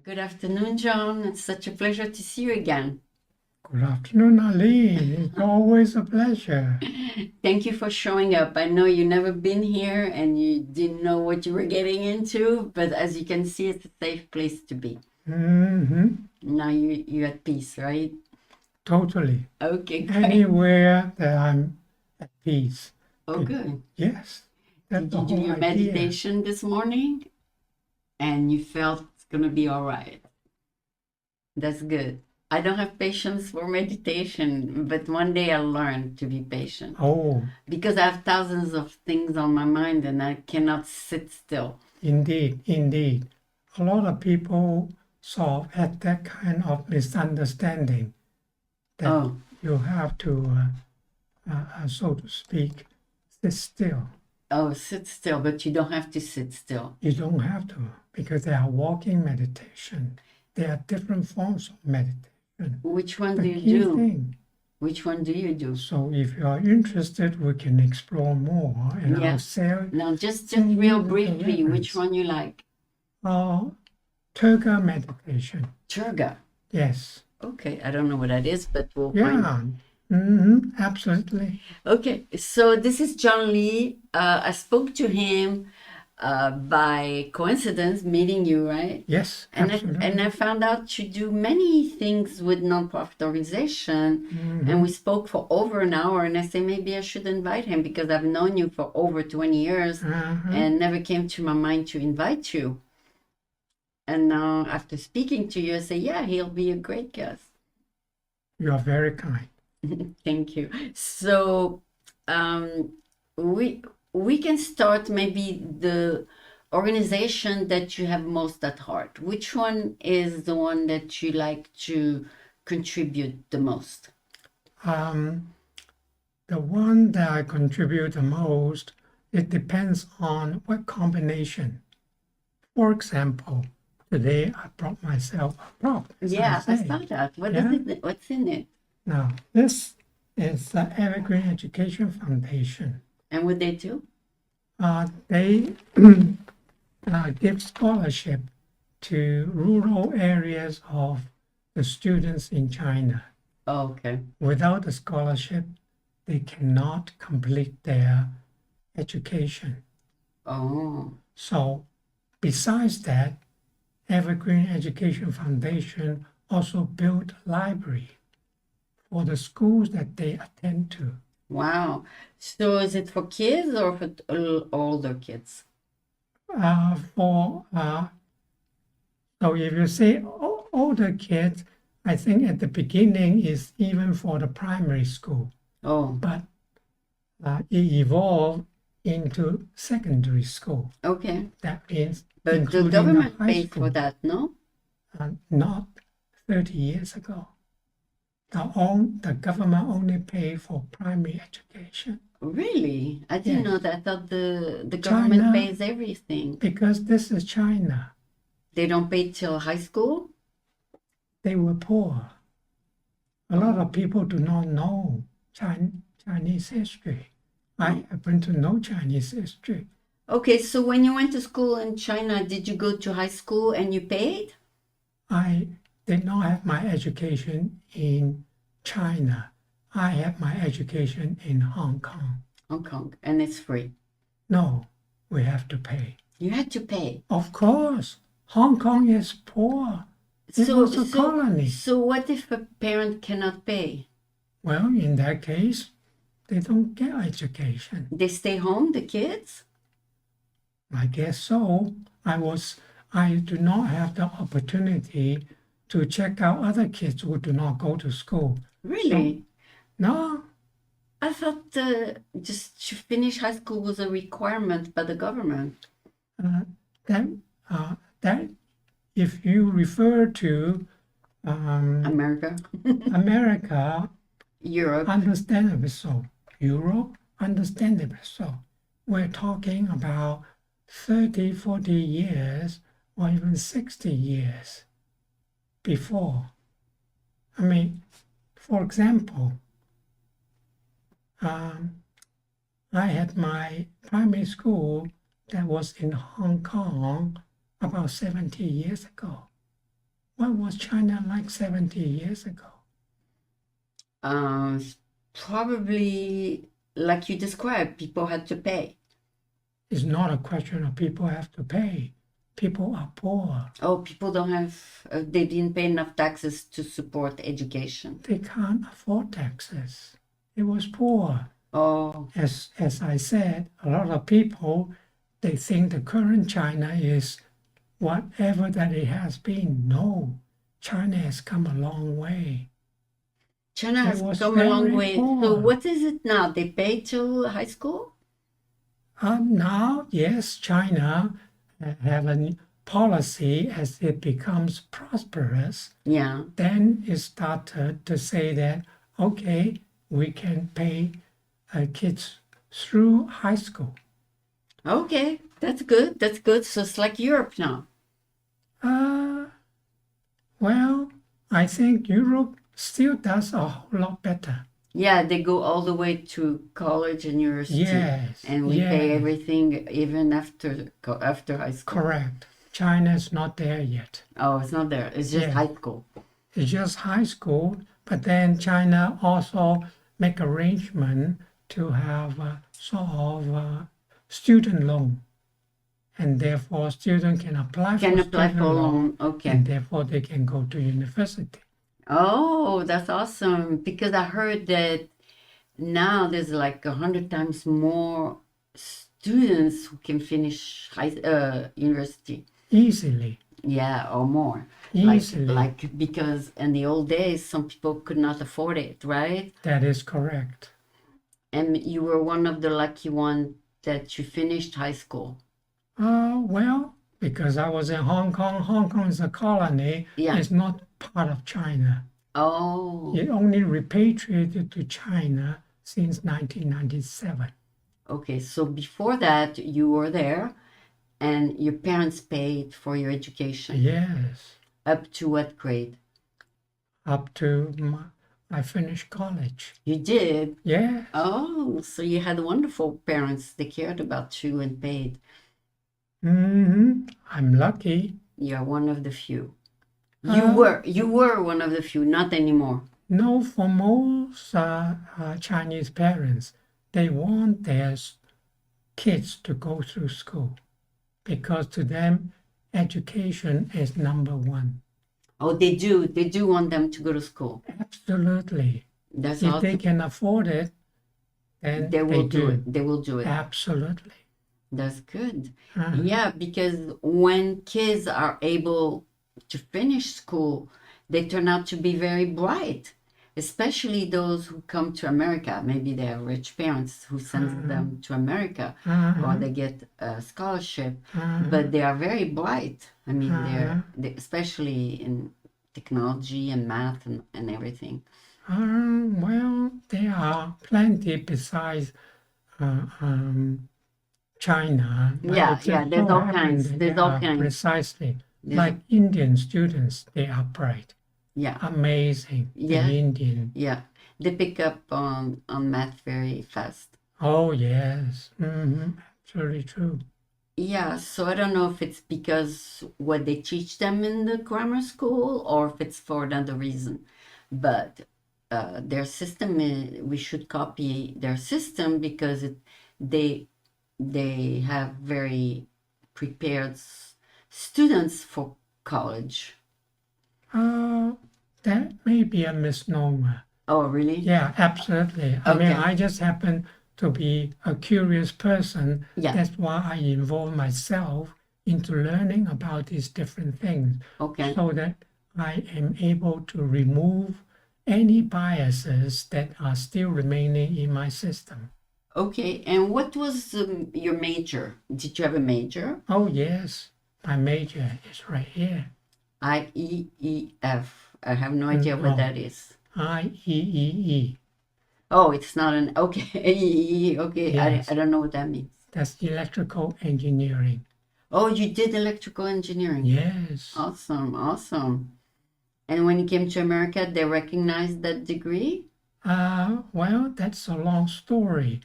Good afternoon, John. It's such a pleasure to see you again. Good afternoon, Aline. It's always a pleasure. Thank you for showing up. I know you've never been here and you didn't know what you were getting into, but as you can see, it's a safe place to be. Mm-hmm. Now you're at peace, right? Totally. Okay, great. Anywhere that I'm at peace. Oh, good. Yes. That's Did the you do whole your idea. meditation this morning? And you felt it's going to be all right. That's good. I don't have patience for meditation, but one day I'll learn to be patient. Oh, Because I have thousands of things on my mind and I cannot sit still. indeed, indeed. A lot of people sort of had that kind of misunderstanding that Oh, you have to, so to speak, sit still. oh, sit still, but you don't have to sit still. You don't have to, because they are walking meditation. There are different forms of meditation. Which one The do you key do? thing. Which one do you do? So if you are interested, we can explore more. And Yeah. I'll say Now, just send you real the briefly, which reference. one you like? Turga meditation. Turga. Yes. Okay, I don't know what that is, but we'll find. Yeah. Absolutely. Okay, so this is John Lee. I spoke to him by coincidence, meeting you, right? Yes. And Absolutely. I found out you do many things with nonprofit organization, and we spoke for over an hour. And I say maybe I should invite him because I've known you for over 20 years, and never came to my mind to invite you. And now, after speaking to you, I say, yeah, he'll be a great guest. You are very kind. Thank you. So, we can start maybe the organization that you have most at heart. Which one is the one that you like to contribute the most? The one that I contribute the most, it depends on what combination. For example, today I brought myself a prop. Yeah, I saw that. What is it? What's in it? Now, this is the Evergreen Education Foundation. And what they do? They give scholarship to rural areas of the students in China. Oh, okay. Without the scholarship, they cannot complete their education. Oh, So, besides that, Evergreen Education Foundation also built a library for the schools that they attend to. wow. So is it for kids or for older kids? So if you say older kids, I think at the beginning is even for the primary school, Oh, but it evolved into secondary school. okay. That means But the including government the high pays school. for that, no? Not 30 years ago. The government only paid for primary education. Really? I didn't Yes. know that. I thought the government China- pays everything. Because this is China. They don't pay till high school? They were poor. A lot of people do not know Chinese history. I happen to know Chinese history. Okay, so when you went to school in China, did you go to high school and you paid? I did not have my education in China. I have my education in Hong Kong. Hong Kong, and it's free. No, we have to pay. You had to pay. Of course, Hong Kong is poor. It was a colony. So what if a parent cannot pay? Well, in that case, they don't get education. They stay home, the kids? I guess so. I do not have the opportunity to check out other kids who do not go to school. Really? No, I thought just to finish high school was a requirement by the government. that if you refer to America, America, Europe. understandably so. Europe, understandably so. We're talking about 30, 40 years or even 60 years before. I mean, for example, I had my primary school that was in Hong Kong about 70 years ago. what was China like 70 years ago? Probably like you described, people had to pay. It's not a question of people have to pay. People are poor. Oh, people don't have, they didn't pay enough taxes to support education. They can't afford taxes. It was poor. Oh, As I said, a lot of people, they think the current China is whatever that it has been. No, China has come a long way. China It has was come a long very way. So poor. what is it now? They pay till high school? Now, yes, China have a policy as it becomes prosperous. Yeah. Then it started to say that, okay, we can pay kids through high school. Okay, that's good. That's good. So it's like Europe now. Well, I think Europe still does a whole lot better. Yeah, they go all the way to college and university. Yes, And we pay yes. everything even after high school. Correct. China's not there yet. Oh, it's not there. It's just Yeah. high school. It's just high school, but then China also make arrangement to have a sort of student loan, and therefore student can apply Can for apply student for a loan, loan. Okay. and therefore they can go to university. Oh, that's awesome. Because I heard that now there's like 100 times more students who can finish university. Easily, Yeah, or more. easily. Like because in the old days, some people could not afford it, right? That is correct. And you were one of the lucky one that you finished high school. Well, because I was in Hong Kong. Hong Kong is a colony. Yeah. It's not part of China. Oh, It only repatriated to China since 1997. okay. So before that, you were there and your parents paid for your education. Yes, Up to what grade? up to I finished college. You did? Yeah, Oh, so you had wonderful parents. They cared about you and paid. I'm lucky. You're one of the few. You were one of the few, not anymore. No, for most Chinese parents, they want their kids to go through school because to them, education is number one. Oh, they do. They do want them to go to school. Absolutely. That's If awesome. they can afford it, then They will do do it. They will do it. Absolutely. That's good. Uh-huh. Yeah, because when kids are able to finish school, they turn out to be very bright, especially those who come to America. Maybe they have rich parents who send them to America or they get a scholarship, but they are very bright. I mean, they especially in technology and math and everything. Well, there are plenty besides China. But Yeah, it just yeah, there's so all happens kinds. that There's there all are kinds. Precisely. There's- Like Indian students, they are bright. Yeah, Amazing. Yeah. The Indian. yeah. They pick up on math very fast. Oh, yes. Absolutely true. Yeah, so I don't know if it's because what they teach them in the grammar school or if it's for another reason. But their system, we should copy their system because they have very prepared students for college. That may be a misnomer. Oh, really? Yeah, absolutely. I mean, Okay. I just happen to be a curious person. Yeah. That's why I involve myself into learning about these different things Okay. so that I am able to remove any biases that are still remaining in my system. Okay, and what was your major? Did you have a major? Oh, yes, my major is right here. IEEF. I have no idea what No. that is. IEEE. Oh, it's not an, okay, IEEE, okay, Yes. I don't know what that means. That's electrical engineering. Oh, you did electrical engineering. Yes. Awesome, awesome. And when you came to America, they recognized that degree? Well, that's a long story,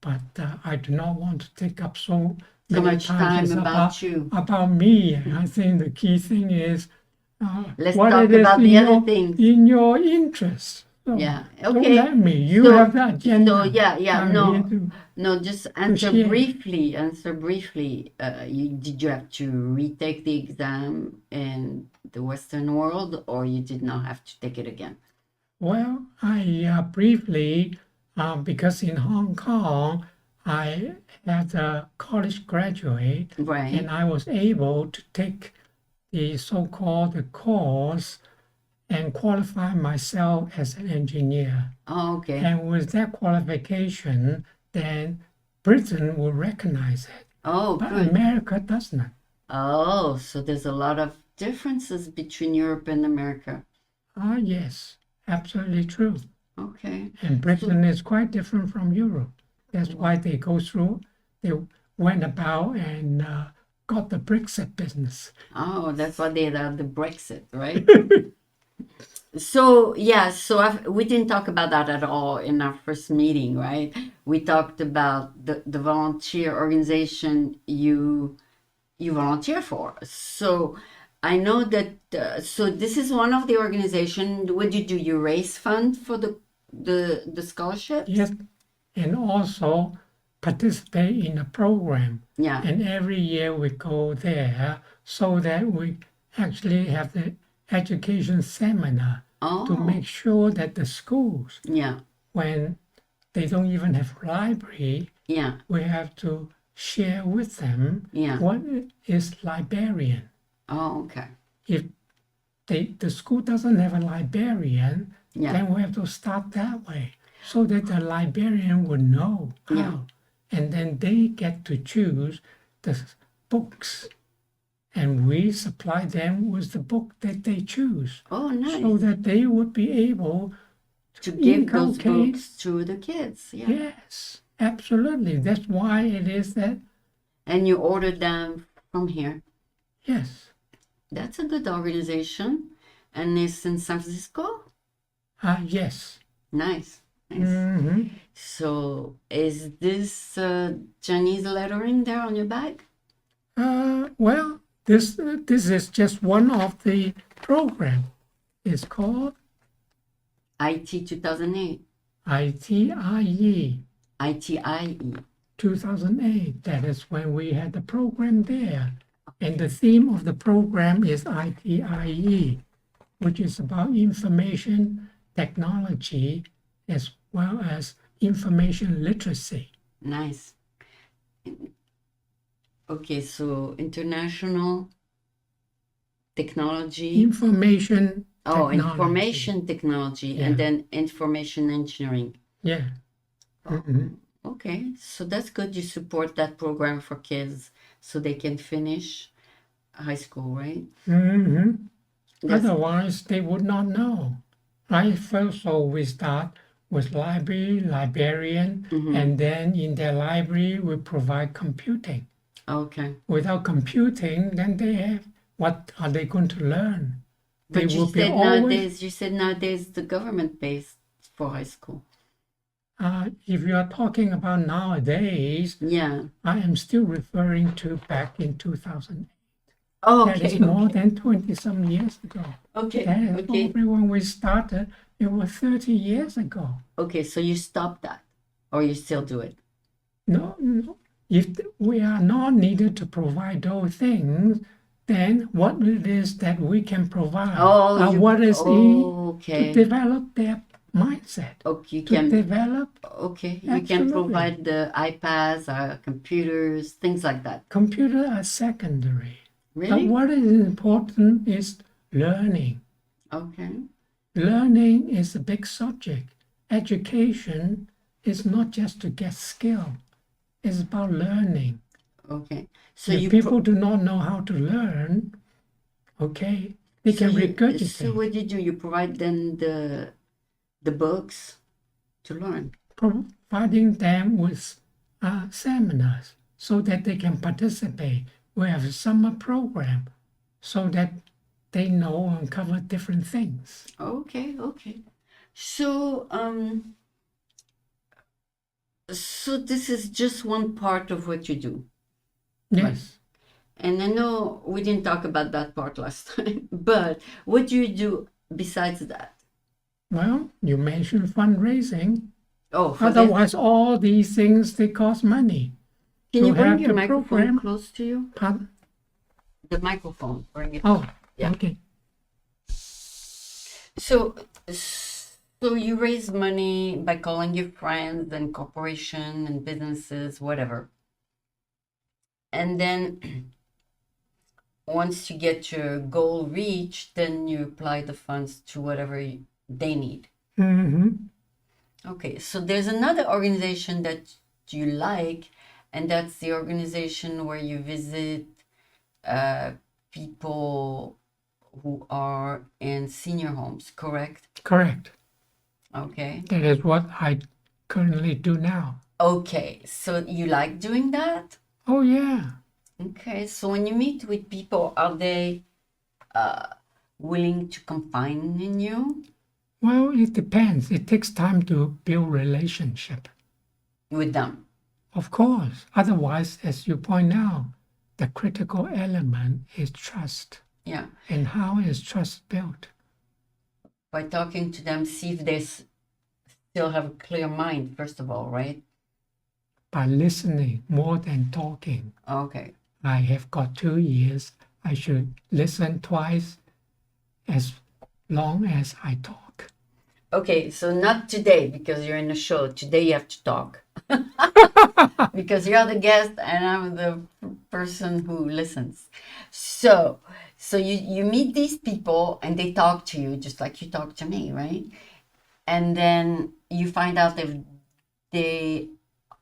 but I do not want to take up so many much time times about you. About me. I think the key thing is Let's what talk it is about in the other your, things. in your interest. So Yeah. don't Okay. let me. You have the agenda. So yeah. I'm No. here to- No, just answer share. briefly. Answer briefly. Did you have to retake the exam in the Western world, or you did not have to take it again? Well, I briefly, because in Hong Kong, I had a college graduate, Right. and I was able to take the so-called the course and qualify myself as an engineer. Oh, okay. And with that qualification, then Britain will recognize it, Oh, but good. America does not. Oh, so there's a lot of differences between Europe and America. Ah, yes, absolutely true. Okay. And Britain is quite different from Europe. That's why they went about and got the Brexit business. Oh, that's why they had the Brexit, right? So yeah, we didn't talk about that at all in our first meeting, right? We talked about the volunteer organization you volunteer for. So I know that. So this is one of the organization. What do? You raise fund for the scholarships? Yes, and also participate in a program. Yeah. And every year we go there so that we actually have the education seminar to Oh. make sure that the schools, Yeah. when they don't even have library, Yeah. we have to share with them Yeah. what is librarian. Oh, okay. If the school doesn't have a librarian, Yeah. then we have to start that way so that the librarian would know how. Yeah. And then they get to choose the books. And we supply them with the book that they choose. Oh, nice. So that they would be able To give those inculcate. books to the kids. Yeah. Yes, absolutely. That's why it is that. And you order them from here. Yes. That's a good organization. And it's in San Francisco? Yes. Nice. Nice. Mhm. So is this Chinese lettering there on your bag? Well, this is just one of the program. It's called IT 2008. ITIE ITIE. 2008. That is when we had the program there. And the theme of the program is ITIE, which is about information technology as well as information literacy. Nice. Okay, so international technology. Information technology. Information technology, Yeah. and then information engineering. Yeah. Mhm. Okay, so that's good. You support that program for kids so they can finish high school, right? Mhm. That's- Otherwise, they would not know. Right? First, so we start with librarian, and then in their library, we provide computing. Okay. Without computing, then what are they going to learn? But you said nowadays the government pays for high school. If you are talking about nowadays, Yeah. I am still referring to back in 2008. Oh, That is more than 20-some years ago. Okay. That is Okay. probably when we started, it was 30 years ago. Okay, so you stopped that, or you still do it? No. If we are not needed to provide those things, then what it is that we can provide? Okay. To develop their mindset. Okay, To develop. Okay, you can Absolutely. provide the iPads, computers, things like that. Computers are secondary. But Really? what is important is learning. Okay. Learning is a big subject. Education is not just to get skill. It's about learning. Okay. So If people do not know how to learn, okay, they can regurgitate. So what do? You provide them the books to learn? Providing them with seminars so that they can participate. We have a summer program so that they know and cover different things. Okay. So so this is just one part of what you do. Yes. And I know we didn't talk about that part last time, but what do you do besides that? Well, you mentioned fundraising. Oh, for this, Otherwise, all these things, they cost money. can to you bring have your the microphone program- close to you? Pardon? The microphone, bring it. Oh, Yeah. okay. So, so you raise money by calling your friends and corporation and businesses, whatever. And then once you get your goal reached, then you apply the funds to whatever they need. Mm-hmm. Okay, so there's another organization that you like, and that's the organization where you visit people who are in senior homes, correct? Correct. Okay. That is what I currently do now. Okay, so you like doing that? Oh, yeah. Okay, so when you meet with people, are they willing to confide in you Well, it depends. It takes time to build relationship. with them? Of course. Otherwise, as you point out, the critical element is trust. Yeah, And how is trust built? by talking to them, see if they still have a clear mind, first of all, right? By listening more than talking. Okay. I have got 2 years. I should listen twice as long as I talk. Okay, so not today because you're in the show. Today you have to talk. Because you're the guest and I'm the person who listens. So you meet these people and they talk to you just like you talk to me, right? And then you find out if they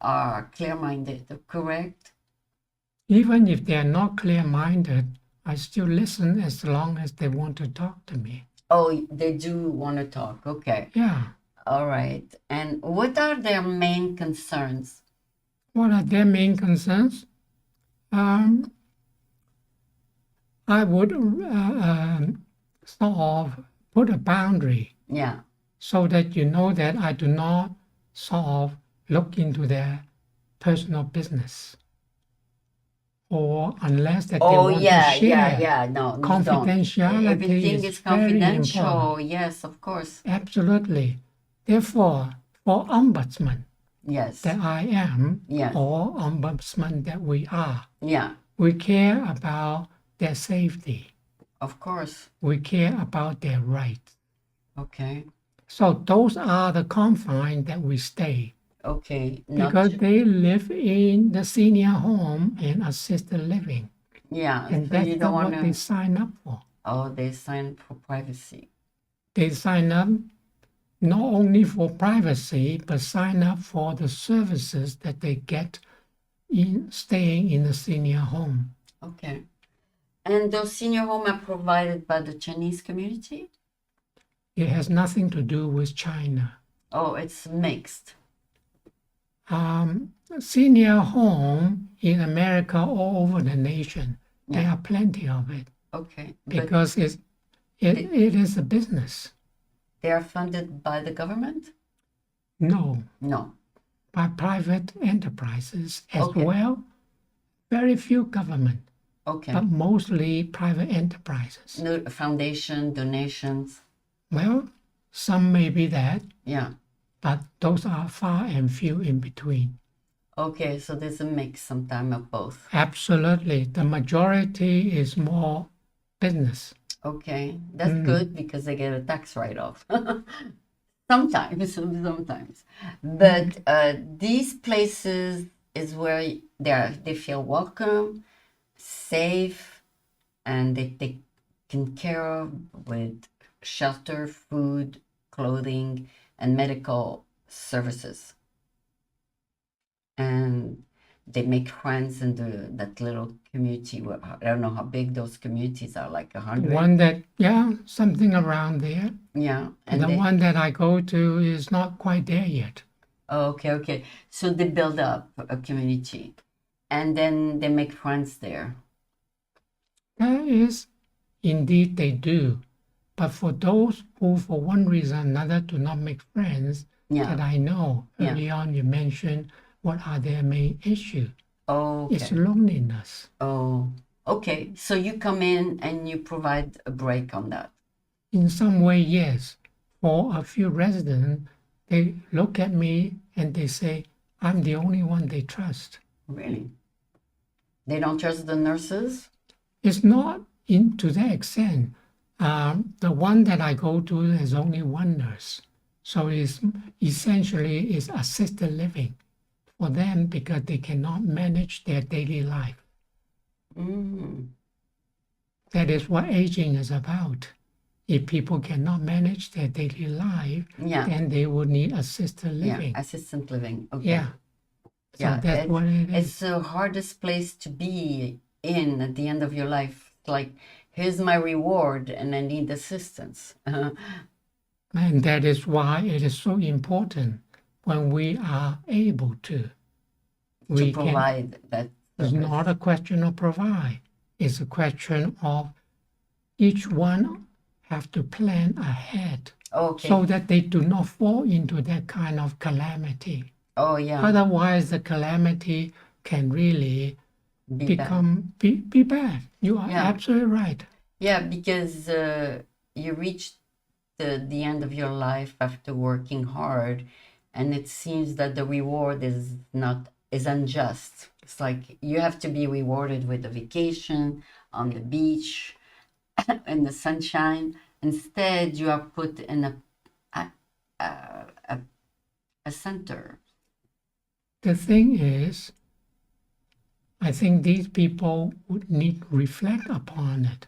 are clear-minded, correct? Even if they are not clear-minded, I still listen as long as they want to talk to me. Oh, they do want to talk. Okay. Yeah. All right. And what are their main concerns? What are their main concerns? I would sort of put a boundary Yeah. so that you know that I do not sort of look into their personal business. Or unless that they Oh, want yeah, to share. yeah. No, you don't. Confidentiality Everything is is very confidential. important. Yes, of course. Absolutely. Therefore, for ombudsman Yes. that I am, Yes. or ombudsman that we are, Yeah, we care about their safety. of course. We care about their rights. Okay. So those are the confines that we stay. Okay. Because they live in the senior home and assisted living. Yeah. And So you that's don't not want what they to. sign up for. Oh, they sign for privacy. They sign up not only for privacy, but sign up for the services that they get in staying in the senior home. Okay. And those senior homes are provided by the Chinese community? It has nothing to do with China. Oh, it's mixed. Senior home in America all over the nation, there Yeah. are plenty of it Okay. But because it is a business. they are funded by the government? No, No. by private enterprises as Okay. well. Very few government, Okay. but mostly private enterprises. No foundation, donations. Well, some may be that, Yeah. but those are far and few in between. Okay, so there's a mix sometime of both. Absolutely. The majority is more business. Okay, that's good because they get a tax write-off. Sometimes. But these places is where they feel welcome, safe, and they taken care of with shelter, food, clothing, and medical services. And they make friends in that little community. Well, I don't know how big those communities are, like 100. One that, something around there. Yeah. And the one that I go to is not quite there yet. Oh, okay. So they build up a community and then they make friends there. That is, indeed they do. But for those who, for one reason or another, do not make friends, that I know, early on you mentioned what are their main issues. Oh, okay. It's loneliness. Oh, Okay, so you come in and you provide a break on that. In some way, yes. For a few residents, they look at me and they say, I'm the only one they trust. Really? They don't trust the nurses? It's not to that extent. The one that I go to has only one nurse. So it's essentially is assisted living for them because they cannot manage their daily life. That is what aging is about. If people cannot manage their daily life, then they would need assisted living. Yeah, assisted living. Okay. Yeah. So that's what it is. It's the hardest place to be in at the end of your life. It's like, here's my reward and I need assistance. And that is why it is so important when we are able to provide that. It's not a question of provide. It's a question of each one have to plan ahead so that they do not fall into that kind of calamity. Oh, yeah. Otherwise, the calamity can really be bad. You are absolutely right. Yeah, because you reach the end of your life after working hard, and it seems that the reward is unjust. It's like you have to be rewarded with a vacation on the beach in the sunshine. Instead, you are put in a center. The thing is, I think these people would need to reflect upon it.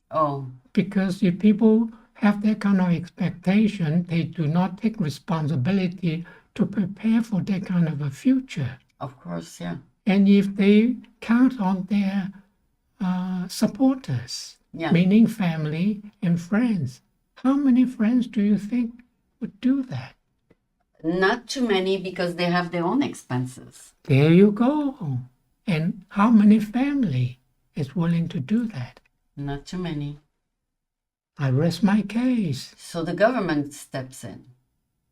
Oh. Because if people have that kind of expectation, they do not take responsibility to prepare for that kind of a future. Of course, yeah. And if they count on their supporters, meaning family and friends, how many friends do you think would do that? Not too many because they have their own expenses. There you go. And how many family is willing to do that? Not too many. I rest my case. So the government steps in.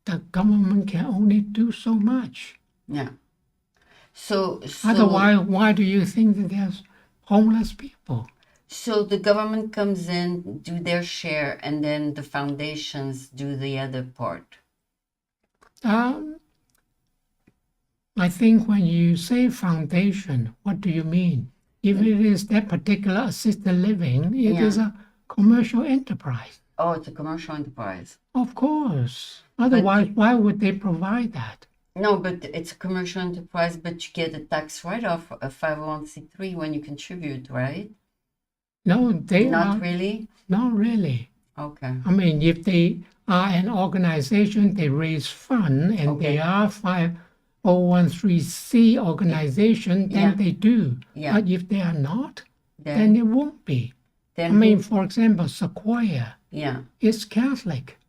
The government can only do so much. Yeah. So otherwise, why do you think that there's homeless people? So the government comes in, do their share, and then the foundations do the other part. I think when you say foundation, what do you mean? If it is that particular assisted living, it is a commercial enterprise. Oh, it's a commercial enterprise. Of course. Otherwise, why would they provide that? No, but it's a commercial enterprise, but you get a tax write-off, a 501c3 when you contribute, right? No, they Not really? Not really. Okay. I mean, if they are an organization, they raise funds, and they are 5013C organization, then they do. Yeah. But if they are not, then it won't be. Then I mean, for example, Sequoia is Catholic,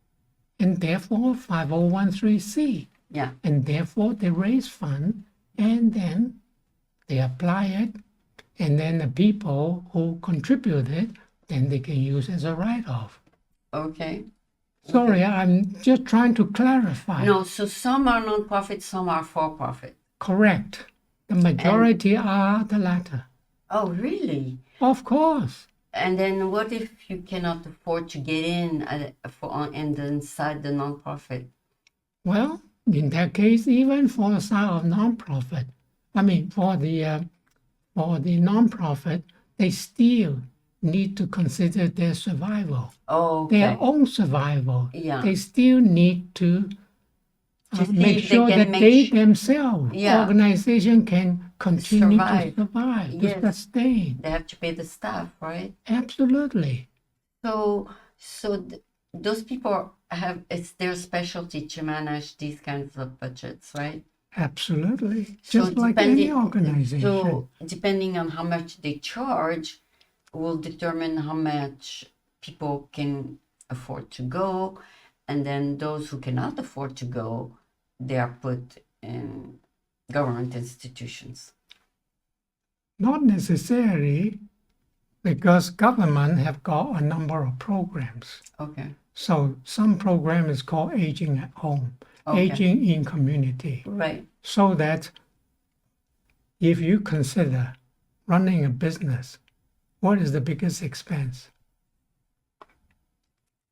and therefore 5013C. Yeah. And therefore they raise funds, and then they apply it, and then the people who contributed, then they can use as a write-off. Okay. Sorry, I'm just trying to clarify. No, so some are non-profit, some are for-profit. Correct. The majority are the latter. Oh, really? Of course. And then what if you cannot afford to get in inside the non-profit? Well, in that case, even for the side of non-profit, I mean, for the non-profit, they still need to consider their survival. Oh, okay. Their own survival. Yeah. They still need to make sure that they themselves, organization can continue to survive, to sustain. They have to pay the staff, right? Absolutely. So those people it's their specialty to manage these kinds of budgets, right? Absolutely. Just like any organization. So depending on how much they charge will determine how much people can afford to go. And then those who cannot afford to go, they are put in government institutions. Not necessarily, because government have got a number of programs. Okay. So some program is called aging at home, aging in community. Right. So that if you consider running a business What is the biggest expense?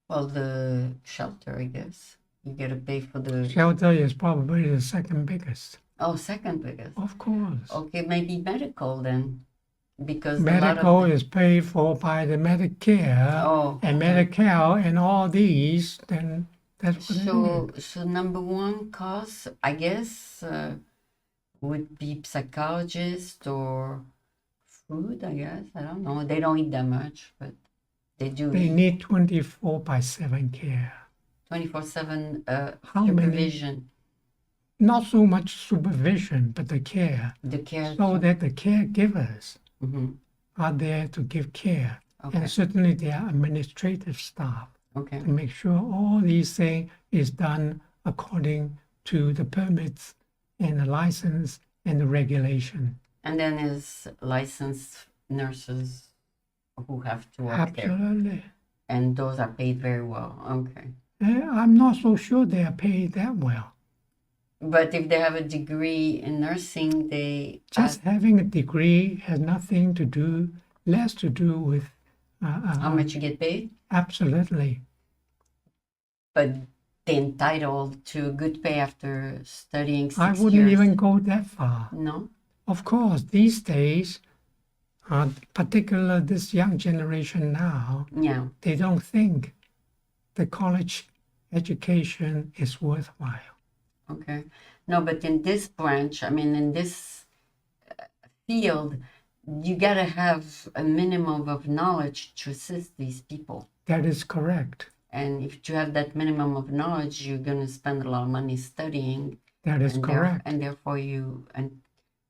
Well, the shelter, I guess. You gotta pay for the Shelter is probably the second biggest. Oh, second biggest. Of course. Okay, maybe medical then, because Medical is paid for by the Medicare and okay. Medicare and all these, then that's what it is. So number one cost, I guess, would be psychologist or food, I guess. I don't know. They don't eat that much, but they do They eat need 24/7 care. 24/7 How many? supervision, Not so much supervision, but the care, the care. so that the caregivers Mhm. are there to give care. Okay, And certainly their administrative staff okay. to make sure all these things is done according to the permits and the license and the regulation. And then is licensed nurses who have to work there, Absolutely. and those are paid very well. Okay. I'm not so sure they are paid that well. But if they have a degree in nursing, they Just having a degree has nothing to do, less to do with how much you get paid, absolutely. but they're entitled to good pay after studying 6 I wouldn't years. even go that far. No? Of course, these days, particularly this young generation now, Yeah. they don't think the college education is worthwhile. Okay. No, but in this branch, I mean, in this field, you got to have a minimum of knowledge to assist these people. That is correct. And if you have that minimum of knowledge, you're going to spend a lot of money studying. That is correct. And therefore, you're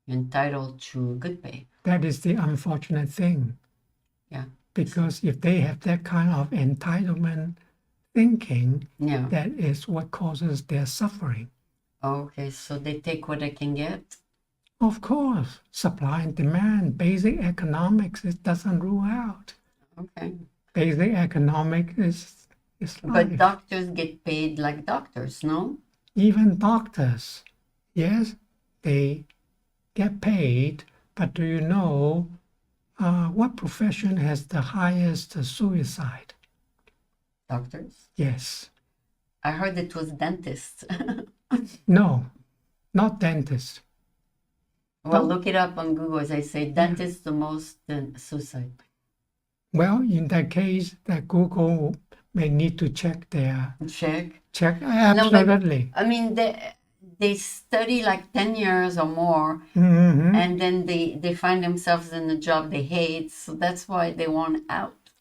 entitled to good pay. That is the unfortunate thing. Yeah. Because if they have that kind of entitlement thinking, Yeah. that is what causes their suffering. Okay, so they take what they can get. Of course, supply and demand, basic economics, it doesn't rule out. Okay. Basic economics is life. But doctors get paid like doctors, no? Even doctors, yes, they get paid, but do you know what profession has the highest suicide? Doctors? Yes. I heard it was dentists. No, not dentists. Well, look it up on Google. As I say, dentists the most suicide. Well, in that case, that Google may need to check their Check. absolutely. I mean, they study like 10 years or more, Mhm. and then they find themselves in a job they hate. So that's why they want out.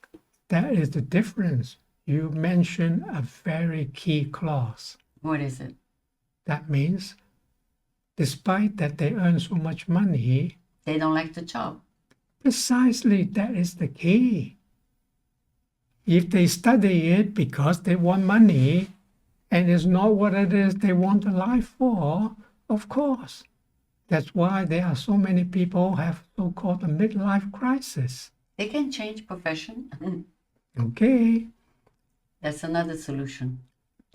That is the difference. You mentioned a very key clause. What is it? That means, despite that they earn so much money, They don't like the job. precisely that is the key. If they study it because they want money and it's not what it is they want a life for, of course. That's why there are so many people have so-called a midlife crisis. They can change profession. Okay. That's another solution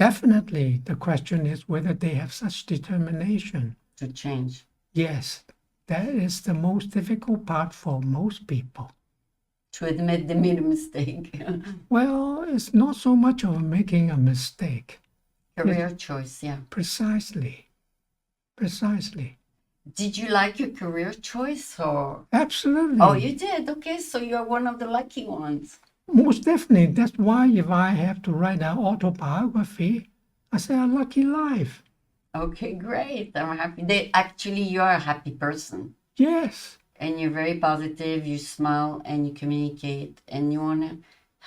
Definitely, the question is whether they have such determination. to change. Yes, that is the most difficult part for most people. To admit they made a mistake. Well, it's not so much of making a mistake. Career choice, yeah. Precisely. Did you like your career choice or? Absolutely. Oh, you did? Okay, so you're one of the lucky ones. Most definitely. That's why if I have to write an autobiography, I say a lucky life. Okay, great. I'm happy. You are a happy person. Yes. And you're very positive, you smile and you communicate and you want to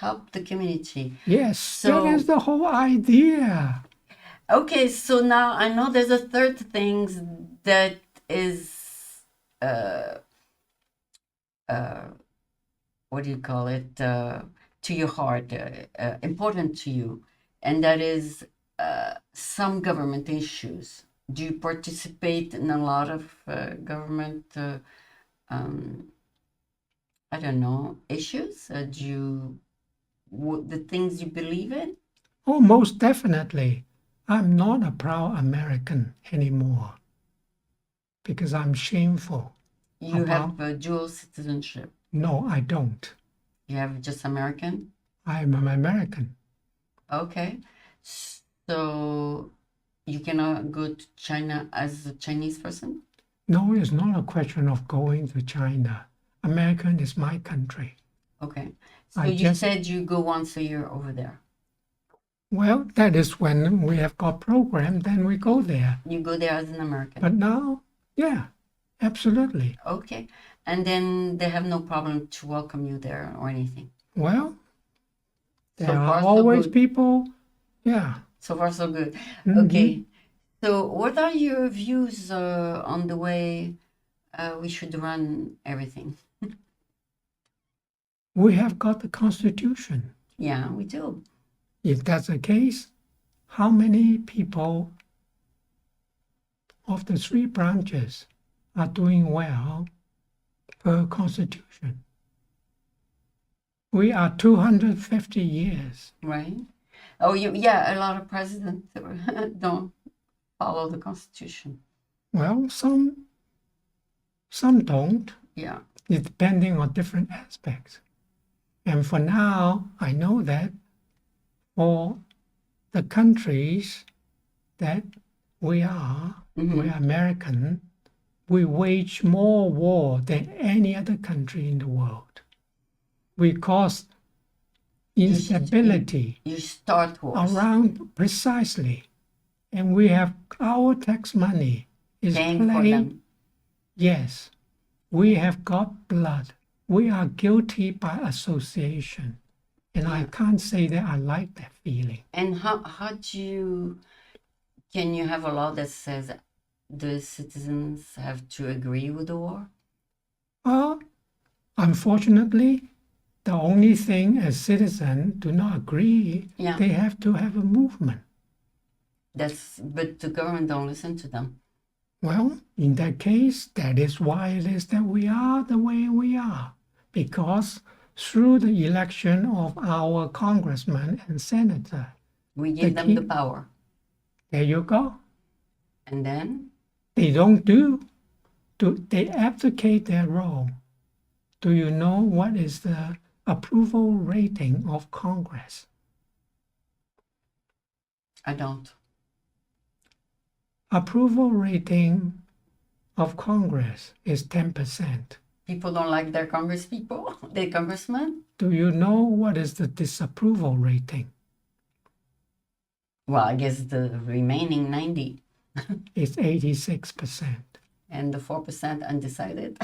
help the community. Yes, that is the whole idea. Okay, so now I know there's a third thing that is, what do you call it, to your heart, important to you, and that is some government issues. Do you participate in a lot of government, I don't know, issues? The things you believe in? Oh, most definitely. I'm not a proud American anymore because I'm shameful. You have a dual citizenship. No, I don't. You have just American? I'm an American. Okay. So you cannot go to China as a Chinese person? No, it's not a question of going to China. American is my country. Okay. So I you just- said you go once a year over there. Well, that is when we have got program, then we go there. You go there as an American. But now, yeah, absolutely. Okay. And then they have no problem to welcome you there or anything. Well, there So are far, so always good. people, yeah. So far, so good. Mhm. Okay. So what are your views on the way we should run everything? We have got the Constitution. Yeah, we do. If that's the case, how many people of the three branches are doing well per Constitution? We are 250 years. Right? Oh, yeah, a lot of presidents don't follow the Constitution. Well, some don't. Yeah. It's depending on different aspects. And for now, I know that for the countries that we are American, we wage more war than any other country in the world. We cause instability You start wars. around precisely. And we have our tax money is Paying for playing. them. Yes, we have got blood. We are guilty by association. And I can't say that I like that feeling. And how can you have a law that says the citizens have to agree with the war? Unfortunately, the only thing as citizens do not agree, Yeah. they have to have a movement. But the government don't listen to them. Well, in that case, that is why it is that we are the way we are. Because through the election of our congressman and senator, We give them the power. there you go. And then They don't they abdicate their role. Do you know what is the approval rating of Congress? I don't. Approval rating of Congress is 10%. People don't like their their congressman. Do you know what is the disapproval rating? Well, I guess the remaining 90 It's 86%. and the 4% undecided.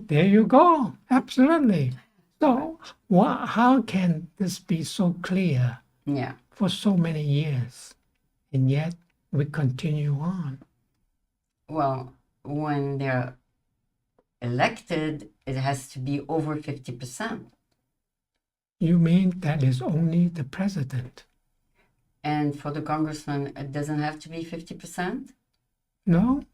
There you go. Absolutely. So how can this be so clear Yeah. for so many years? And yet we continue on. Well, when they're elected, it has to be over 50%. You mean that is only the president? And for the congressman, it doesn't have to be 50%? No.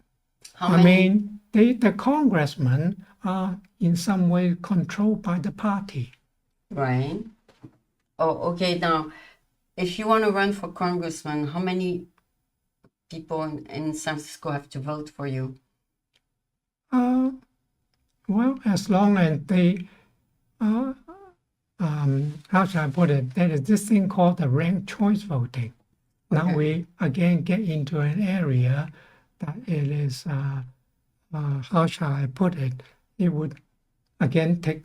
How I many? mean, the congressmen are in some way controlled by the party. Right. Oh, okay. Now, if you want to run for congressman, how many people in San Francisco have to vote for you? Well, as long as they, how should I put it? There is this thing called the ranked choice voting. Now Okay. we again get into an area that it is, how shall I put it? It would again take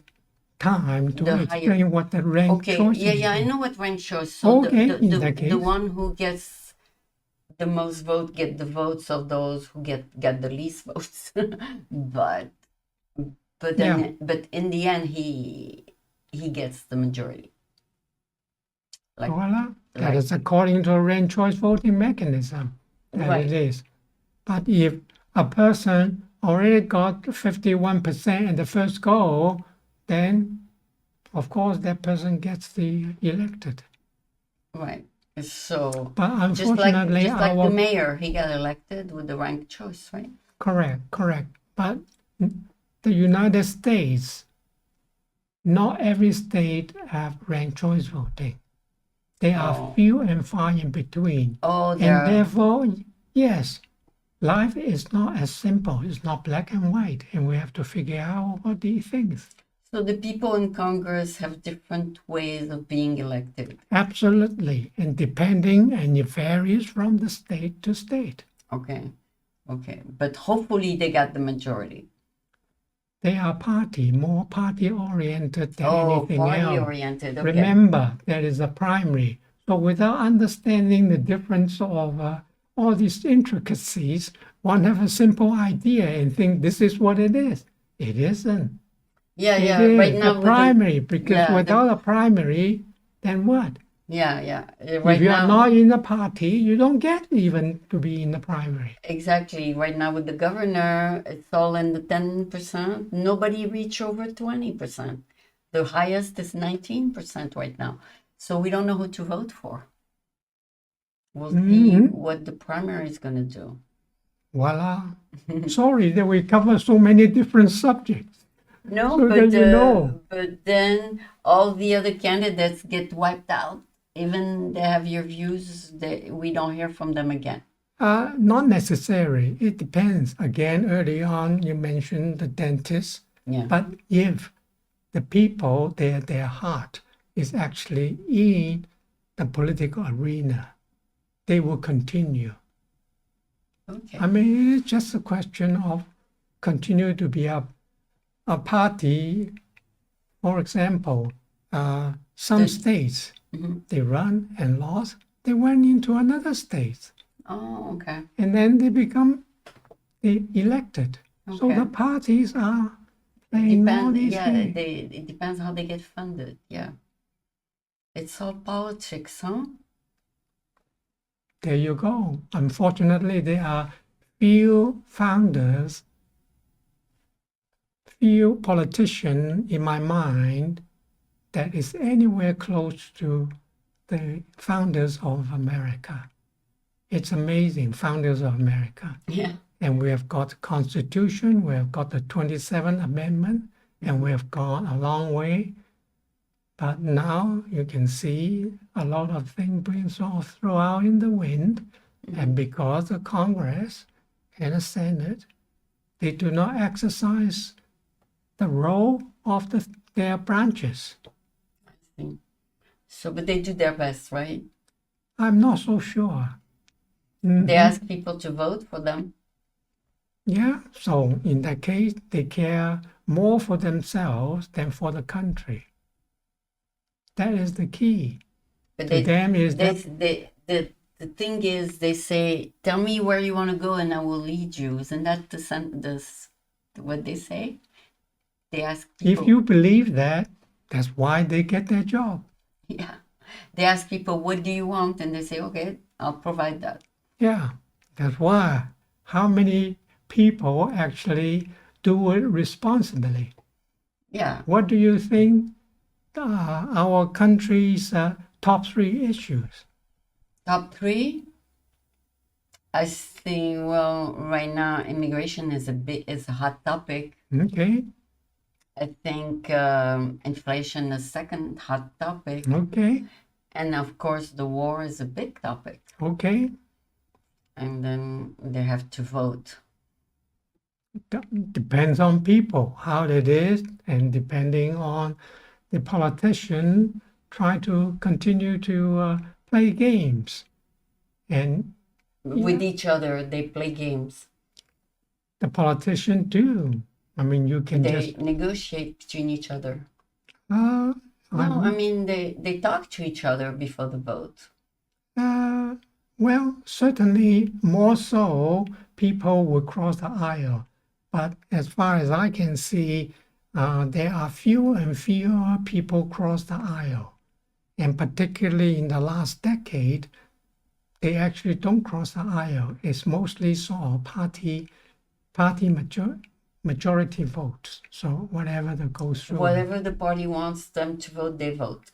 time to The higher- explain what the ranked Okay. choice Yeah, is. yeah. I know what ranked choice. So Okay, the, in the, that the case. one who gets the most vote get the votes of those who get the least votes. but then Yeah. but in the end he gets the majority. Like Voila. That like- is according to a ranked choice voting mechanism that Right. it is. But if a person already got 51% in the first go, then of course that person gets the elected. right. So But just like unfortunately, the mayor, he got elected with the ranked choice, right? correct. But the United States, not every state have ranked choice voting. There are Oh. few and far in between. Oh, And there. therefore, yes, life is not as simple. It's not black and white, and we have to figure out all these things. So the people in Congress have different ways of being elected. Absolutely. And it varies from the state to state. Okay. But hopefully they got the majority. They are more party-oriented than anything else. Party-oriented, okay. Remember, there is a primary. So without understanding the difference of all these intricacies, one have a simple idea and think this is what it is. It isn't. Yeah, it is right now the primary, because without a primary, then what? Right if you are not in the party, you don't get even to be in the primary. Exactly. Right now with the governor, it's all in the 10%. Nobody reach over 20%. The highest is 19% right now. So we don't know who to vote for. We'll see what the primary is going to do. Voila. Sorry that we cover so many different subjects. No, so but then all the other candidates get wiped out. Even they have your views, we don't hear from them again. Not necessary. It depends. Again, early on, you mentioned the dentist. Yeah. But if the people, their heart is actually in the political arena, they will continue. Okay. I mean, it's just a question of continue to be a party. For example, some states, they run and lost. They went into another state. Oh, okay. And then they become elected. Okay. So the parties are playing all these things. It depends how they get funded. Yeah. It's all politics, huh? There you go. Unfortunately, there are few founders, few politicians in my mind that is anywhere close to the founders of America. It's amazing, founders of America. Yeah. And we have got the Constitution, we have got the 27th Amendment, and we have gone a long way. But now you can see a lot of things being sort of thrown out in the wind. And because the Congress and the Senate, they do not exercise the role of their branches. I see. So, but they do their best, right? I'm not so sure. They ask people to vote for them. Yeah, so in that case, they care more for themselves than for the country. That is the key. But to them is the thing is, they say, "Tell me where you want to go, and I will lead you." Isn't that what they say? They ask people. If you believe that, that's why they get their job. Yeah, they ask people, "What do you want?" And they say, "Okay, I'll provide that." Yeah, that's why. How many people actually do it responsibly? Yeah. What do you think our country's top 3 issues? Top 3? I think, well, right now immigration is a hot topic. Okay. I think inflation is second hot topic. Okay. And of course the war is a big topic. Okay. And then they have to vote. Depends on people, how it is, and depending on the politician try to continue to play games. And with each other, they play games. The politicians do. I mean, you can they negotiate between each other. No, I mean, they talk to each other before the vote. Well, certainly more so, people will cross the aisle. But as far as I can see, there are fewer and fewer people cross the aisle. And particularly in the last decade, they actually don't cross the aisle. It's mostly sort of party majority votes. So whatever that goes through. Whatever the party wants them to vote, they vote.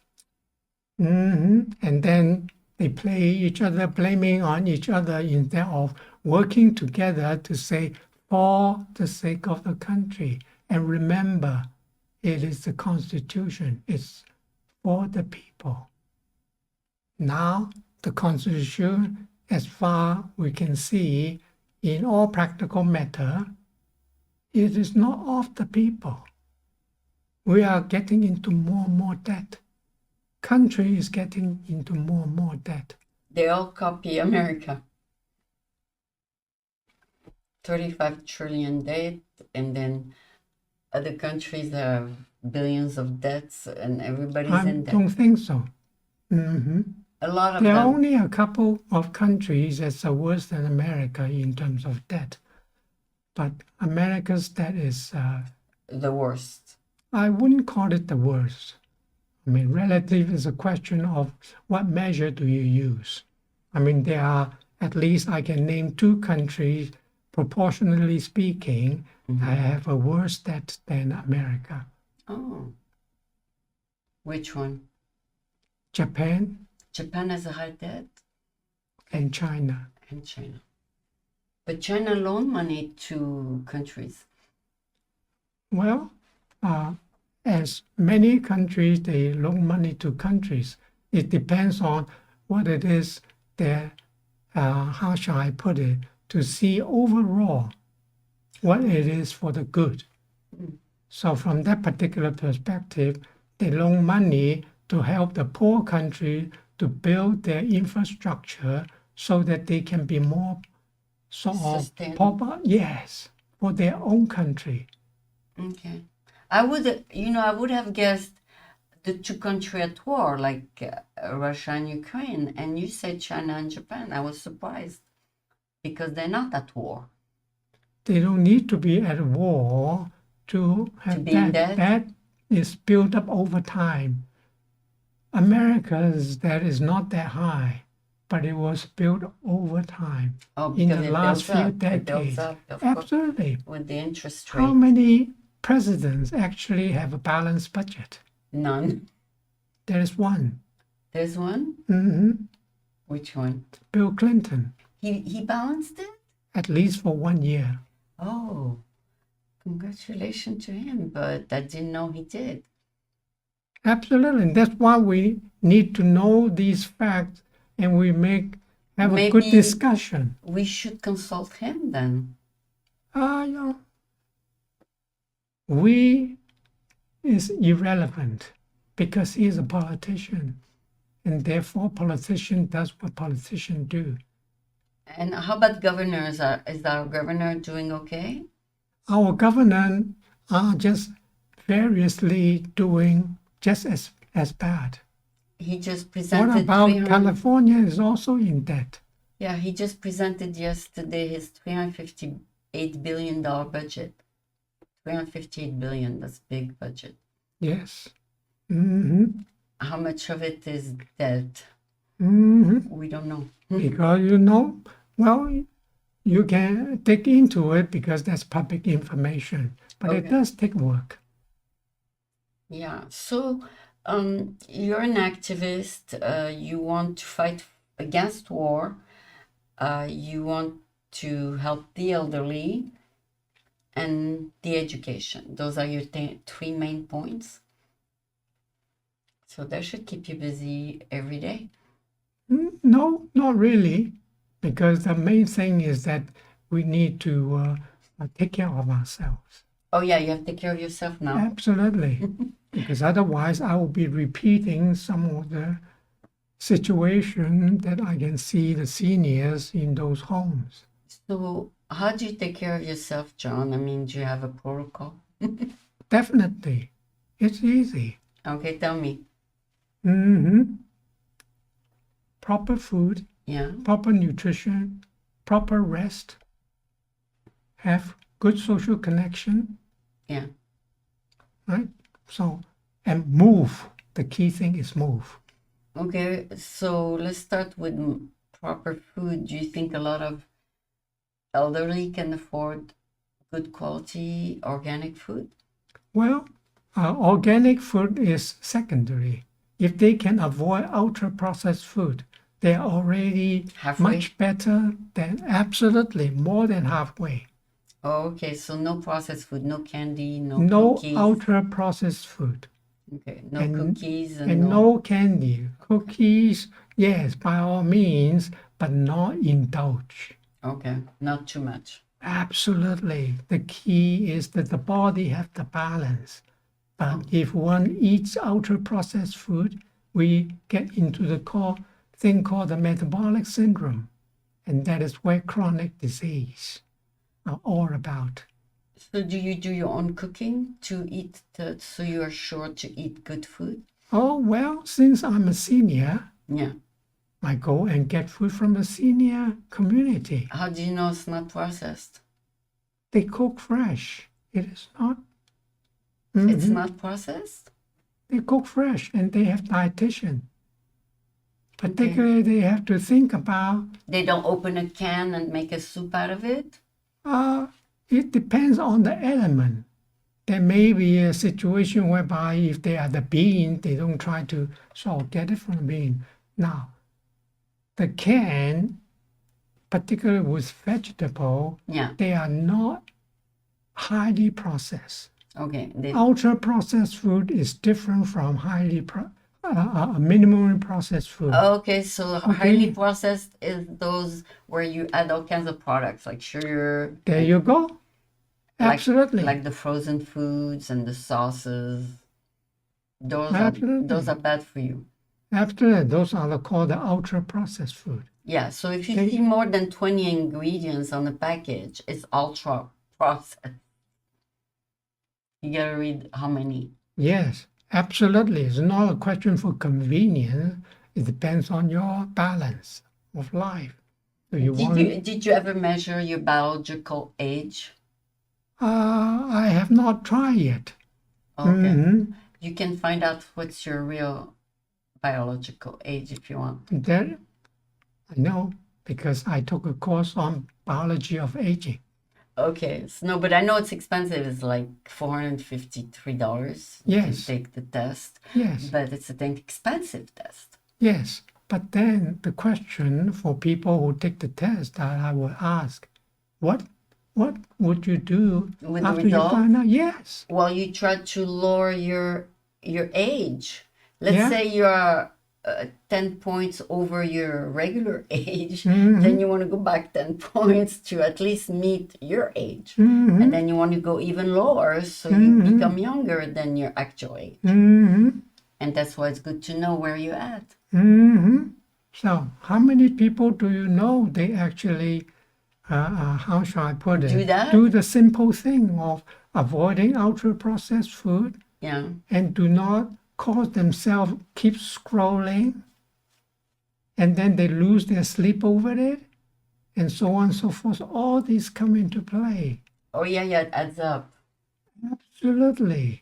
And then they play each other, blaming on each other instead of working together to say, for the sake of the country. And remember, it is the Constitution. It's for the people. Now, the Constitution, as far we can see, in all practical matter, it is not of the people. we are getting into more and more debt. Country is getting into more and more debt. They all copy America. 35 trillion debt, and then other countries have billions of debts, and everybody's I in debt. don't think so. Hmm. A lot of There are them. only a couple of countries that are worse than America in terms of debt. But America's debt is, The worst. I wouldn't call it the worst. I mean, relative is a question of what measure do you use. I mean, there are, at least I can name 2 countries, proportionally speaking, that have a worse debt than America. Oh. Which one? Japan Japan has a high debt, and China. and China. But China loan money to countries. Well, as many countries, they loan money to countries. It depends on what it is that, how shall I put it, to see overall what it is for the good. So from that particular perspective, they loan money to help the poor country to build their infrastructure so that they can be more sort of Sustainable. yes, for their own country. Okay. I would have guessed the 2 countries at war, like Russia and Ukraine, and you said China and Japan. I was surprised because they're not at war. They don't need to be at war to have be in debt. debt? That is built up over time. America's debt is not that high, but it was built over time Oh, in because the it last builds few up. It builds decades. up, of course, Absolutely. with the interest How rate. many presidents actually have a balanced budget? None. There is one. There's one? Hmm. Which one? Bill Clinton, He balanced it? at least for 1 year. Oh, congratulations to him, but I didn't know he did. Absolutely. That's why we need to know these facts and we have a good Maybe- discussion. We should consult him then. Yeah. We is irrelevant because he's a politician, and therefore politician does what politicians do. And how about governors? Is our governor doing okay? Our governors are just variously doing just as bad. He just presented. What about 300 California is also in debt? Yeah, he just presented yesterday his $358 billion budget. 358 billion, that's big budget. Yes. Hmm. How much of it is debt? Hmm. We don't know. Because well, you can dig into it because that's public information, but it Okay. does take work. Yeah. So, you're an activist. You want to fight against war. You want to help the elderly and the education. Those are your 3 main points. So that should keep you busy every day. No, not really, because the main thing is that we need to take care of ourselves. Oh yeah, you have to take care of yourself now. Absolutely, because otherwise I will be repeating some of the situation that I can see the seniors in those homes. So how do you take care of yourself, John? I mean, do you have a protocol? Definitely, it's easy. Okay, tell me. Proper food, Yeah. proper nutrition, proper rest, have good social connection, Yeah. right? So, and move. The key thing is move. Okay, so let's start with proper food. Do you think a lot of elderly can afford good quality organic food? Well, organic food is secondary. If they can avoid ultra-processed food, they are already Halfway? much better than absolutely more than halfway. Oh, okay, so no processed food, no candy, no No cookies. ultra-processed food. Okay, no and- cookies And no candy. Cookies, yes, by all means, but not indulge. Okay, not too much. Absolutely. The key is that the body have the balance. But if one eats ultra-processed food, we get into the thing called the metabolic syndrome. And that is where chronic disease are all about. So do you do your own cooking to eat, so you are sure to eat good food? Oh, well, since I'm a senior, Yeah. I go and get food from the senior community. How do you know it's not processed? They cook fresh. It is not. It's not processed? They cook fresh and they have dietitian. Particularly, they have to think about. They don't open a can and make a soup out of it? It depends on the element. There may be a situation whereby if they are the bean, they don't try to sort of get it from the bean. Now, the can, particularly with vegetable, they are not highly processed. Okay. Ultra-processed food is different from minimally processed food. Okay, so highly processed is those where you add all kinds of products like sugar. There you go. Absolutely. Like the frozen foods and the sauces. Those are bad for you. Absolutely. Those are called the ultra-processed food. Yeah, so if you see more than 20 ingredients on the package, it's ultra-processed. You gotta read how many. Yes, absolutely. It's not a question for convenience. It depends on your balance of life. So did you ever measure your biological age? I have not tried yet. Okay. You can find out what's your real biological age if you want. That I know because I took a course on biology of aging. Okay, so no, but I know it's expensive. It's like $453 Yes. to take the test. Yes. But it's an expensive test. Yes, but then the question for people who take the test that I would ask, what would you do with after the you result? find out? Yes. Well, you try to lower your age. Let's say you're 10 points over your regular age, then you want to go back 10 points to at least meet your age. And then you want to go even lower so you become younger than your actual age. And that's why it's good to know where you're at. So how many people do you know they actually, how shall I put it? Do that? Do the simple thing of avoiding ultra-processed food and do not cause themselves keep scrolling, and then they lose their sleep over it, and so on and so forth. All these come into play. Oh, yeah, it adds up. Absolutely.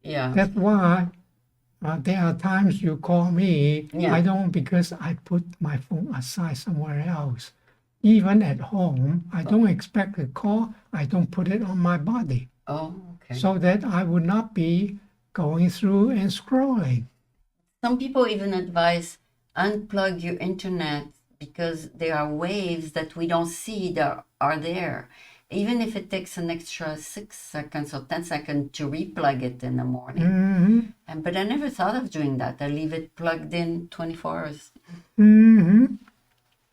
Yeah. That's why there are times you call me. I don't, because I put my phone aside somewhere else. Even at home, I don't expect a call. I don't put it on my body. Oh, okay. So that I would not be going through and scrolling. Some people even advise unplug your internet because there are waves that we don't see that are there. Even if it takes an extra 6 seconds or 10 seconds to replug it in the morning. But I never thought of doing that. I leave it plugged in 24 hours.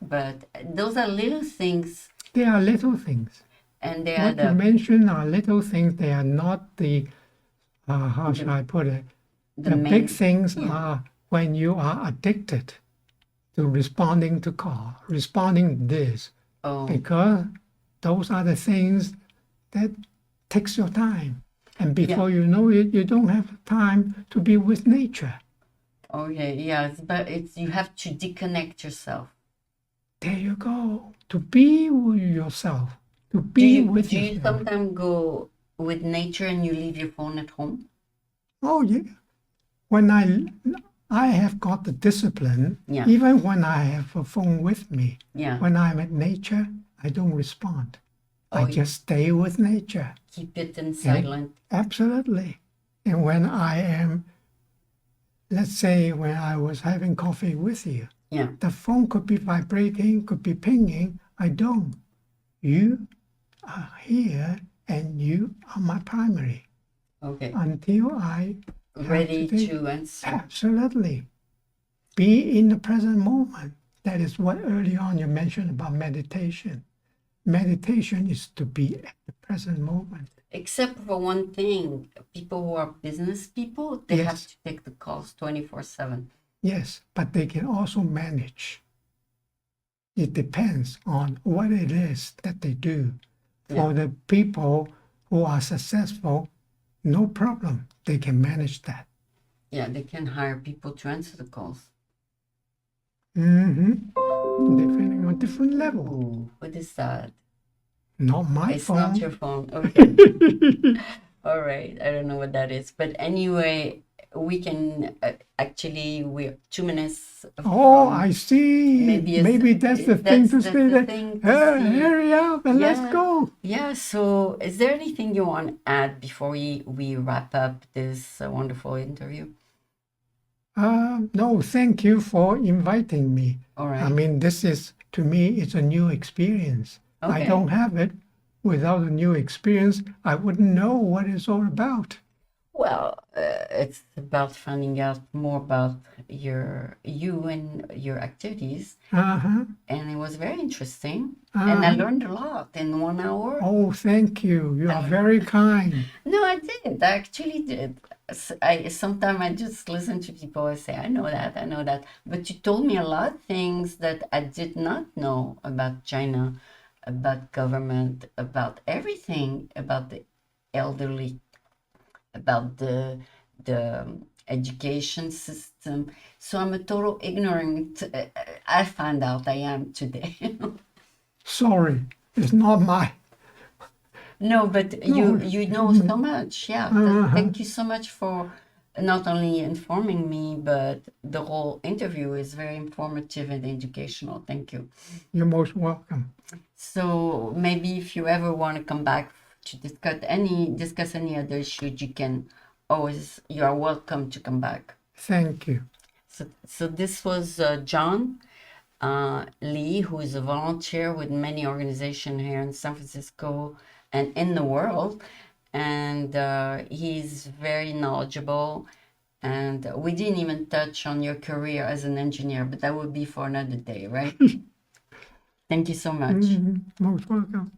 But those are little things. They are little things. And they what you mentioned are little things. They are not the how should I put it? The big things are when you are addicted to responding to call, responding to this. Because those are the things that takes your time. And before you know it, you don't have time to be with nature. Okay, but you have to disconnect yourself. There you go. To be with yourself. To be with yourself. Do you sometimes go with nature and you leave your phone at home? Oh, yeah. When I have got the discipline, even when I have a phone with me, when I'm at nature, I don't respond. I just stay with nature. Keep it in silent. Absolutely. And when I am, let's say when I was having coffee with you, the phone could be vibrating, could be pinging. I don't. You are here and you are my primary. Okay. Until I ready to answer. Absolutely. Be in the present moment. That is what early on you mentioned about meditation. meditation is to be at the present moment. Except for one thing, people who are business people, they have Yes. to take the calls 24/7. Yes, but they can also manage. It depends on what it is that they do. For the people who are successful, no problem. They can manage that. Yeah, they can hire people to answer the calls. Depending on different level. Ooh, what is that? Not my It's phone. not your phone. Okay. All right. I don't know what that is. But anyway, we can actually, we're 2 minutes. Oh, from- I see. Maybe that's the thing to say that. Hurry up and let's go. Yeah. So, is there anything you want to add before we wrap up this wonderful interview? No, thank you for inviting me. All right. I mean, this is, to me, it's a new experience. I Okay. don't have it. Without a new experience, I wouldn't know what it's all about. Well, it's about finding out more about you and your activities, Uh-huh. and it was very interesting. And I learned a lot in 1 hour. Oh, thank you. You are very kind. No, I did. I actually did. Sometimes I just listen to people and say, I know that. But you told me a lot of things that I did not know about China, about government, about everything, about the elderly, about the education system. So I'm a total ignorant. I find out I am today. Sorry, it's not my. No, but you know so much. Yeah. Thank you so much for not only informing me, but the whole interview is very informative and educational. Thank you. You're most welcome. So maybe if you ever want to come back to discuss any other issues, you are welcome to come back. Thank you. So this was John Lee, who is a volunteer with many organizations here in San Francisco and in the world. And he's very knowledgeable. And we didn't even touch on your career as an engineer, but that would be for another day, right? Thank you so much. Most welcome.